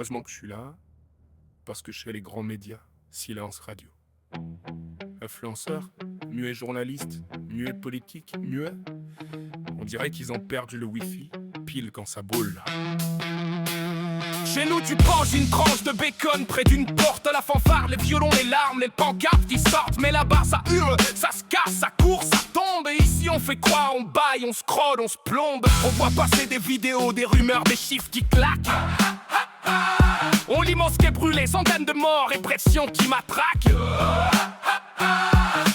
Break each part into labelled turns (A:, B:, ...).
A: Heureusement que je suis là, parce que je fais les grands médias, silence radio. Influenceurs, muets journalistes, muets politiques, muets. On dirait qu'ils ont perdu le wifi, pile quand ça boule.
B: Chez nous tu manges une tranche de bacon près d'une porte, la fanfare, les violons, les larmes, les pancartes qui sortent. Mais là-bas ça hurle, ça se casse, ça court, ça tombe. Et ici on fait quoi? On baille, on scrolle, on se plombe. On voit passer des vidéos, des rumeurs, des chiffres qui claquent. On lit mosquée brûlée, centaines de morts et pression qui matraque.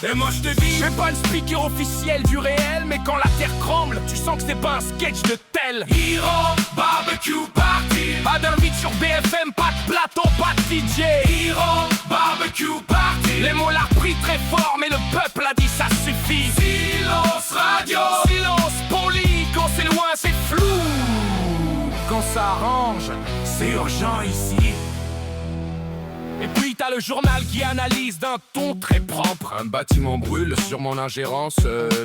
B: Et moi je te dis, je suis pas le speaker officiel du réel, mais quand la terre tremble, tu sens que c'est pas un sketch de tel. Hero, barbecue party. Pas d'invite sur BFM, pas de plateau, pas de DJ. Hero, barbecue party. Les mots l'ont pris très fort, mais le peuple a dit ça suffit. Silence radio. Silence poli, quand c'est loin c'est flou. Quand ça arrange, c'est urgent ici. Et puis t'as le journal qui analyse d'un ton très propre.
A: Un bâtiment brûle sur mon ingérence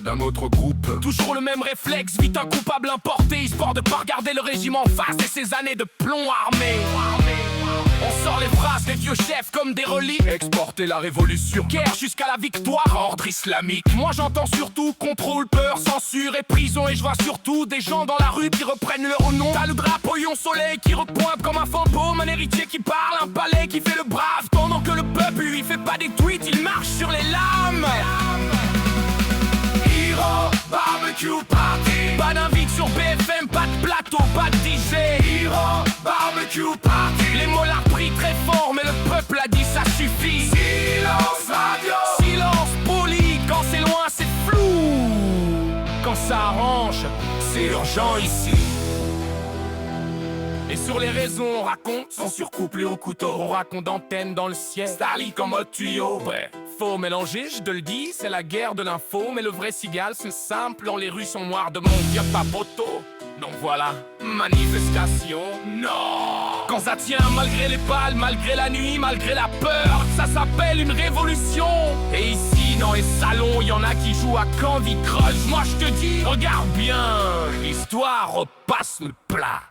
A: d'un autre groupe.
B: Toujours le même réflexe, vite un coupable importé, histoire de pas regarder le régime en face et ses années de plomb armé. On sort les phrases des vieux chefs comme des reliques.
A: Exporter la révolution,
B: guerre jusqu'à la victoire, ordre islamique. Moi j'entends surtout contrôle, peur, censure et prison. Et je vois surtout des gens dans la rue qui reprennent leur nom. T'as le drapeau soleil qui repointe comme un fantôme. Un héritier qui parle, un palais qui fait le brave. Pendant que le peuple lui fait pas des tweets, il marche sur les lames. Hero, barbecue party. Pas d'invite sur BFM, pas de plateau, pas de DJ. Hero, barbecue party. Les mots l'ont pris très fort, mais le peuple a dit ça suffit. Silence radio. Silence poli, quand c'est loin c'est flou. Quand ça arrange, c'est urgent ici. Et sur les réseaux on raconte, sans surcouplé au couteau. On raconte d'antenne dans le ciel, Starlink en mode tuyau. Bref, faut mélanger, je te le dis, c'est la guerre de l'info. Mais le vrai cigale, c'est simple, dans les rues sont noires de monde, y'a pas poteau. Donc voilà, manifestation, non. Quand ça tient, malgré les balles, malgré la nuit, malgré la peur, ça s'appelle une révolution. Et ici, dans les salons, y'en a qui jouent à Candy Crush. Moi je te dis, regarde bien, l'histoire repasse le plat.